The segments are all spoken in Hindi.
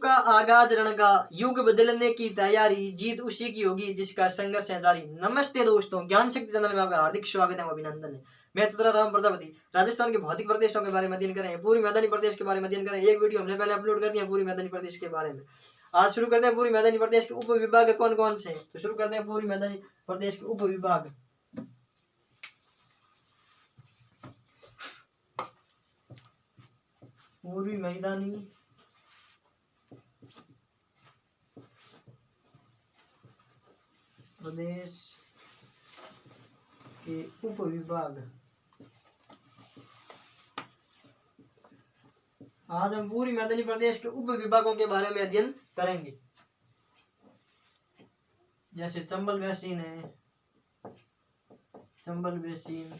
का आगाज रण का, युग बदलने की तैयारी, जीत उसी की होगी जिसका संघर्ष है जारी। नमस्ते दोस्तों, ज्ञान शक्ति चैनल में आपका हार्दिक स्वागत है, अभिनंदन है। मैं तुतरा राम प्रजापति राजस्थान के भौतिक प्रदेशों के बारे में अध्ययन करें, पूर्वी मैदानी प्रदेश के बारे में अध्ययन करें। एक वीडियो हमने पहले अपलोड कर दिया पूर्वी मैदानी प्रदेश के बारे में। आज शुरू करते हैं पूर्वी मैदानी प्रदेश के उप विभाग कौन कौन से। तो शुरू करते हैं पूर्वी मैदानी प्रदेश के उप विभाग। पूर्वी मैदानी प्रदेश के उप विभाग। आज हम पूर्वी मैदानी प्रदेश के उप विभागों के बारे में अध्ययन करेंगे। जैसे चंबल बेसिन है, Chambal basin,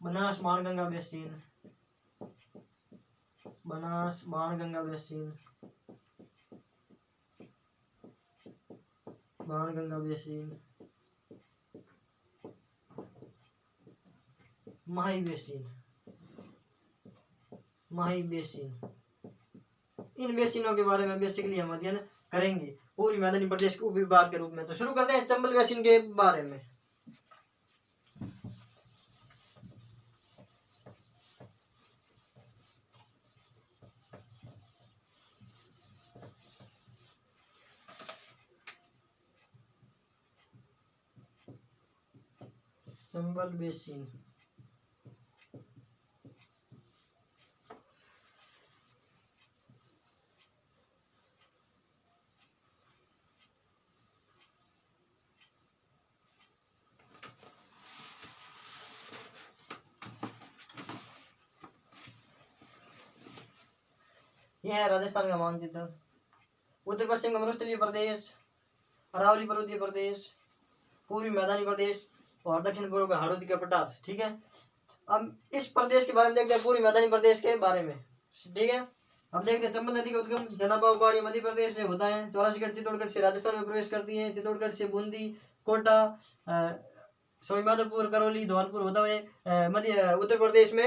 Banas Banganga basin, Banas Banganga basin, Banganga basin, Mahi basin, Mahi basin. इन बेसिनों के बारे में बेसिकली हम अध्ययन करेंगे पूर्वी मैदानी प्रदेश के उप विभाग के रूप में। तो शुरू करते हैं चंबल बेसिन के बारे में। चंबल बेसिन यह है राजस्थान का मानचित्र। उत्तर पश्चिम का मरुस्थलीय प्रदेश, अरावली पर्वतीय प्रदेश, पूर्वी मैदानी प्रदेश और दक्षिण पूर्व का हाड़ौती का पठार। ठीक है, अब इस प्रदेश के बारे में देखते हैं, पूर्वी मैदानी प्रदेश के बारे में। ठीक है, अब देखते हैं चंबल नदी का उद्गम जनाबाव पहाड़ी मध्य प्रदेश से होता है। 84 चित्तौड़गढ़ से राजस्थान में प्रवेश करती है। चित्तौड़गढ़ से बूंदी, कोटा, सवाईमाधोपुर, करौली, धौलपुर होता हुए मध्य उत्तर प्रदेश में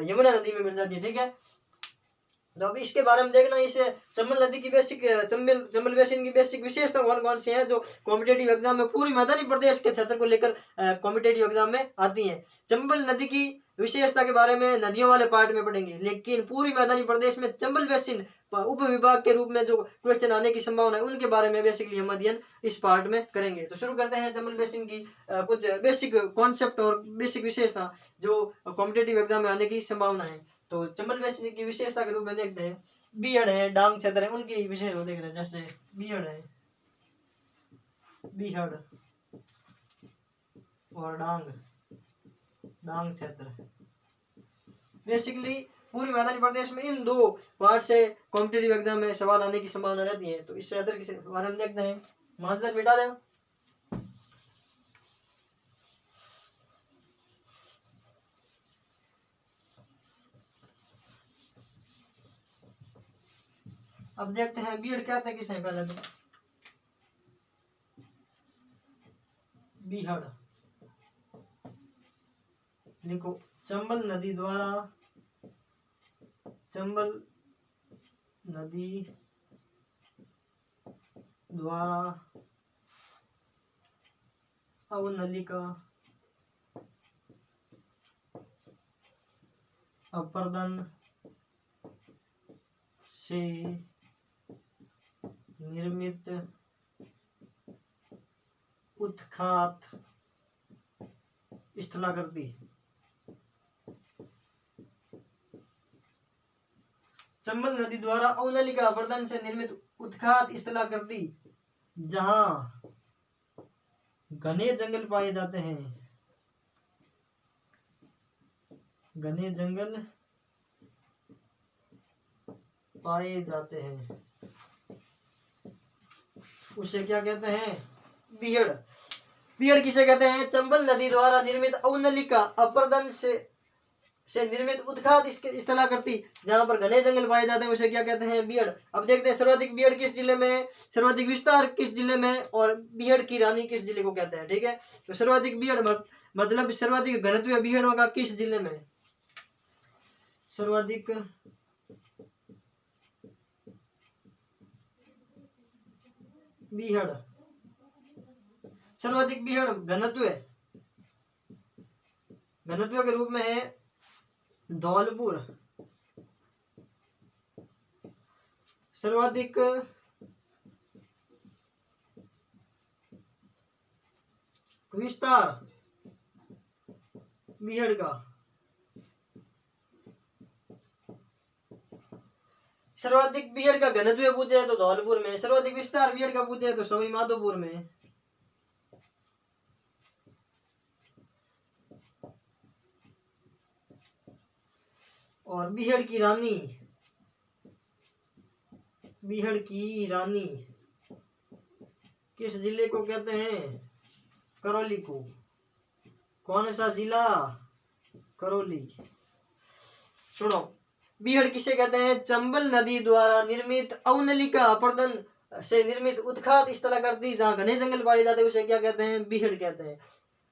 यमुना नदी में मिल जाती है। ठीक है, तो अब इसके बारे में देखना, इस चंबल नदी की बेसिक चंबल बेसिन की बेसिक विशेषता कौन कौन सी हैं जो कॉम्पिटेटिव एग्जाम में पूर्वी मैदानी प्रदेश के क्षेत्र को लेकर कॉम्पिटेटिव एग्जाम में आती हैं। चंबल नदी की विशेषता के बारे में नदियों वाले पार्ट में पढ़ेंगे, लेकिन पूर्वी मैदानी प्रदेश में चंबल बेसिन उप विभाग के रूप में जो क्वेश्चन आने की संभावना है उनके बारे में बेसिकली हम अध्ययन इस पार्ट में करेंगे। तो शुरू करते हैं चंबल बेसिन की कुछ बेसिक कॉन्सेप्ट और बेसिक विशेषता जो कॉम्पिटेटिव एग्जाम में आने की संभावना है। तो चंबल बेसिन की विशेषता के रूप में देखते हैं, बीहड़ है, डांग क्षेत्र है, उनकी विशेषता देख रहे हैं। जैसे बीहड़ है, बीहड़ और डांग क्षेत्र। बेसिकली पूर्वी मैदानी प्रदेश में इन दो पार्ट से कॉम्पिटेटिव एग्जाम में सवाल आने की संभावना रहती है। तो इससे अदर के बारे में देखते हैं। मास्टर मिटा दें। अब देखते हैं बीहड़ कहते हैं किसे पहले। तो बीहड़ देखो, चंबल नदी द्वारा अवनलिका अपर्दन से निर्मित उत्खात स्थलाकृति। चंबल नदी द्वारा अवनलिका अपर्दन से निर्मित उत्खात स्थलाकृति जहां घने जंगल पाए जाते हैं, घने जंगल पाए जाते हैं, उसे क्या कहते हैं? बीहड़। बीहड़ किसे कहते हैं? चंबल नदी द्वारा निर्मित अवनलिका अपर्दन से निर्मित उत्खात स्थलाकृति जहां पर घने जंगल पाए जाते हैं उसे क्या कहते हैं? बीहड़। अब देखते हैं सर्वाधिक बीहड़ किस जिले में है, सर्वाधिक विस्तार किस जिले में, और बीहड़ की रानी किस जिले को कहते हैं। ठीक है, तो सर्वाधिक बीहड़ मतलब सर्वाधिक घनत्व बीहड़ों का किस जिले में? सर्वाधिक बीहड़, सर्वाधिक बीहड़ घनत्व के रूप में है धौलपुर। सर्वाधिक विस्तार बीहड़ का, सर्वाधिक बीहड़ का घनत्व पूछे है तो धौलपुर में, सर्वाधिक विस्तार बीहड़ का पूछे है तो सवाई माधोपुर में। और बीहड़ की रानी किस जिले को कहते हैं? करौली को। कौन सा जिला? करौली। सुनो, बीहड़ किसे कहते हैं? चंबल नदी द्वारा निर्मित अवनलिका अपर्दन से निर्मित उत्खात स्थलाकृति जहाँ घने जंगल पाए जाते हैं उसे क्या कहते हैं? बीहड़ कहते हैं।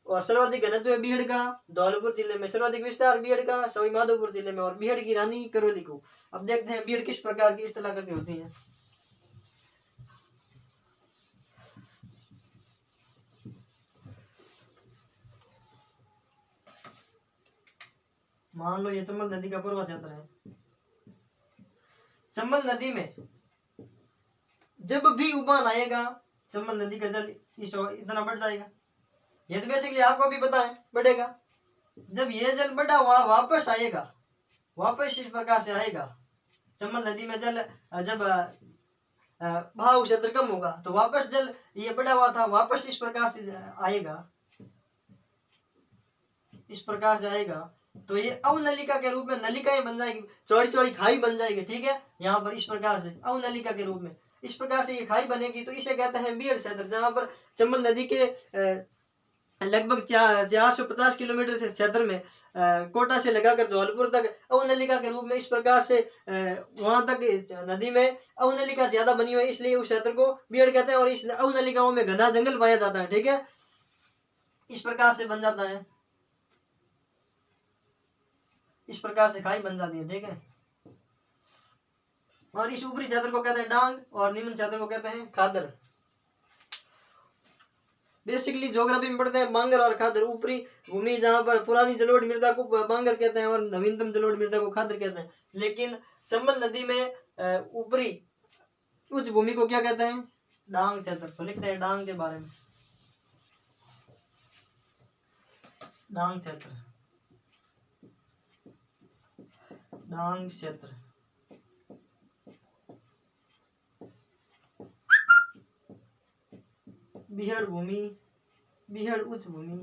और सर्वाधिक घनत्व बीहड़ का धौलपुर जिले में, सर्वाधिक विस्तार बीहड़ का सवाई माधोपुर जिले में, और बीहड़ की रानी करौली को। अब देखते हैं बीहड़ किस प्रकार की स्थलाकृति होती है। मान लो ये चंबल नदी का पूर्व क्षेत्र है। चंबल नदी में जब भी उफान आएगा चंबल नदी का जल इतना बढ़ जाएगा। ये तो बेसिकली आपको भी पता है, बढ़ेगा। जब ये जल बढ़ा हुआ वापस आएगा, वापस इस प्रकार से आएगा। चंबल नदी में जल जब बहाव क्षेत्र कम होगा तो वापस जल ये बढ़ा हुआ था वापस इस प्रकार से आएगा, इस प्रकार से आएगा। तो ये अवनलिका के रूप में नलिकाएं बन जाएगी, चौड़ी चौड़ी खाई बन जाएगी। ठीक है, यहाँ पर इस प्रकार से अवनलिका के रूप में इस प्रकार से ये खाई बनेगी तो इसे कहते हैं बीहड़ क्षेत्र। जहाँ पर चंबल नदी के लगभग 450 किलोमीटर से क्षेत्र में कोटा से लगाकर धौलपुर तक अवनलिका के रूप में इस प्रकार से वहां तक नदी में अवनलिका ज्यादा बनी हुई है, इसलिए उस क्षेत्र को बीहड़ कहते हैं। और इस अवनलिकाओं में घना जंगल पाया जाता है। ठीक है, इस प्रकार से बन जाता है, इस प्रकार से खाई बन जाती है। ठीक है, और इस ऊपरी क्षेत्र को कहते हैं डांग और निम्न क्षेत्र को कहते हैं खादर। बेसिकली ज्योग्राफी में पढ़ते हैं बांगर और खादर। ऊपरी भूमि जहाँ पर पुरानी जलोढ़ मृदा को बांगर कहते हैं और नवीनतम जलोढ़ मृदा को खादर कहते हैं। लेकिन चंबल नदी में ऊपरी उच्च भूमि को क्या कहते हैं? डांग क्षेत्र। तो लिखते हैं डांग के बारे में, डांग क्षेत्र, डांग क्षेत्र। बीहड़ भूमि, बीहड़ उच्च भूमि,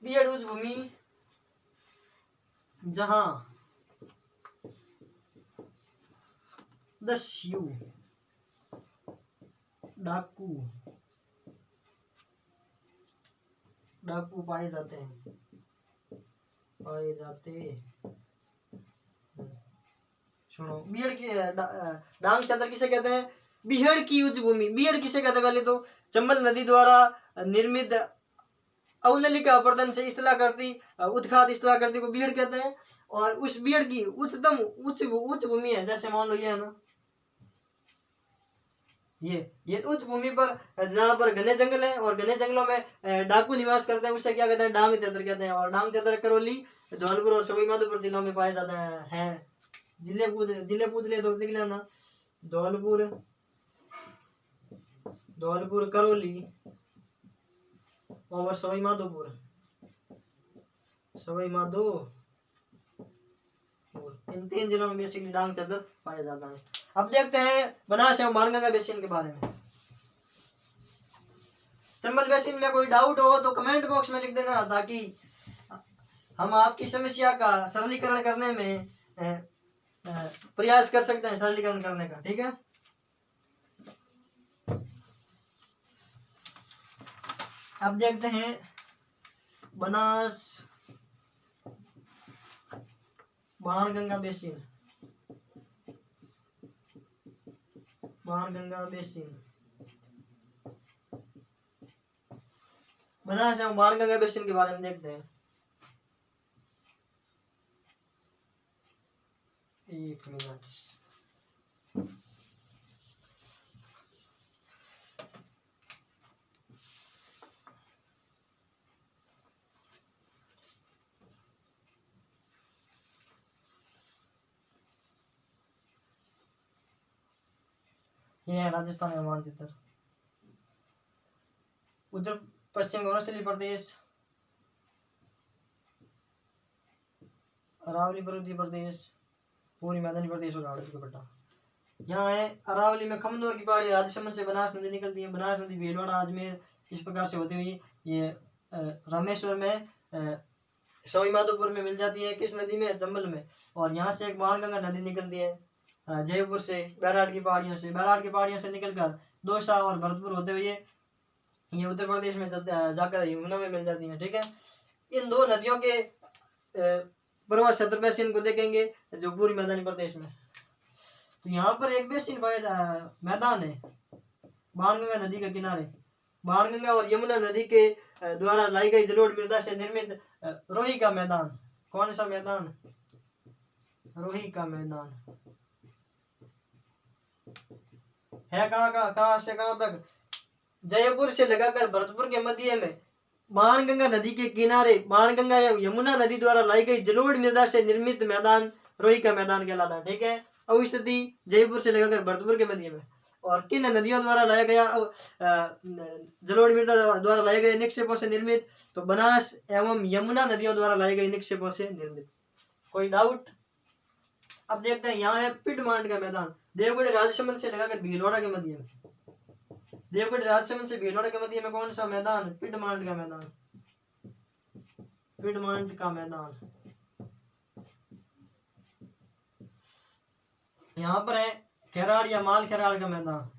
बीहड़ उच्च भूमि जहां दस्यु डाकू पाए जाते हैं, पाए जाते। सुनो, बीहड़ की डांग क्षेत्र किसे कहते हैं? बीहड़ की उच्च भूमि। बीहड़ किसे कहते हैं? पहले तो चंबल नदी द्वारा निर्मित अवनलिका अपर्दन से स्थलाकृति उत्खात स्थलाकृति को बीहड़ कहते हैं। और उस बीहड़ की उच्चतम उच्च भूमि है, जैसे मान लो ये है ना, ये उच्च भूमि पर जहाँ पर घने जंगल है और घने जंगलों में डाकू निवास करते हैं उसे क्या कहते हैं? डांग क्षेत्र कहते हैं। और डांग क्षेत्र करौली, धौलपुर और सवाई माधोपुर जिलों में पाया जाता है। जिले पूछ ले तो लिख लेना, धौलपुर, करौली और सवाई माधोपुर, इन 3 जिलों में बेसिकली डांग क्षेत्र पाया जाता है। अब देखते हैं बनास एवं बाणगंगा बेसिन के बारे में। चंबल बेसिन में कोई डाउट हो तो कमेंट बॉक्स में लिख देना, ताकि हम आपकी समस्या का सरलीकरण करने में प्रयास कर सकते हैं, सरलीकरण करने का। ठीक है, अब देखते हैं बनास बाणगंगा बेसिन, बाणगंगा बेसिन, बनास एवं बाणगंगा बेसिन के बारे में देखते हैं। एक मिनट, ये है राजस्थान का मानचित्र। उत्तर पश्चिम वनस्थलीय प्रदेश, अरावली पर्वतीय प्रदेश, पूर्वी मैदानी प्रदेश और गाड़ों का पट्टा। यहाँ है अरावली में खमनोर की पहाड़ी, राजसमंद से बनास नदी निकलती है। बनास नदी भीलवाड़ा अजमेर इस प्रकार से होती हुई ये रामेश्वर में, सवाई माधोपुर में मिल जाती है। किस नदी में? चंबल में। और यहाँ से एक बाणगंगा नदी निकलती है जयपुर से, बैराट की पहाड़ियों से। बैराट की पहाड़ियों से निकलकर दौसा और भरतपुर होते हुए ये उत्तर प्रदेश में जाकर यमुना में मिल जाती है। ठीक है, इन दो नदियों के प्रवाह क्षेत्र में इनको देखेंगे जो पूर्वी मैदानी प्रदेश में। तो यहाँ पर एक बेसिन मैदान है बाणगंगा नदी के किनारे। बाणगंगा और यमुना नदी के द्वारा लाई गई जलोढ़ मृदा से निर्मित रोही का मैदान। कौन सा मैदान? रोही का मैदान है। कहाँ से कहाँ तक? जयपुर से लगाकर भरतपुर के मध्य में बाणगंगा नदी के किनारे बाणगंगा या यमुना नदी द्वारा लाई गई जलोढ़ मृदा से निर्मित मैदान रोही का मैदान कहलाता है। ठीक है, अवस्थिति जयपुर से लगाकर भरतपुर के मध्य में। और किन नदियों द्वारा लाया गया जलोढ़ मृदा द्वारा लाए गए निक्षेपों से निर्मित? तो बनास एवं यमुना नदियों द्वारा लाए गए निक्षेपों से निर्मित। कोई डाउट? अब देखते हैं, यहाँ है पिडमांड का मैदान, देवगढ़ राजसमंद से लगाकर भीलवाड़ा के मध्य में। देवगढ़ राजसमंद से भीलवाड़ा के मध्य में कौन सा मैदान? पिडमांड का मैदान। पिडमांड का मैदान यहाँ पर है। खेराड़ या माल खेराड़ का मैदान।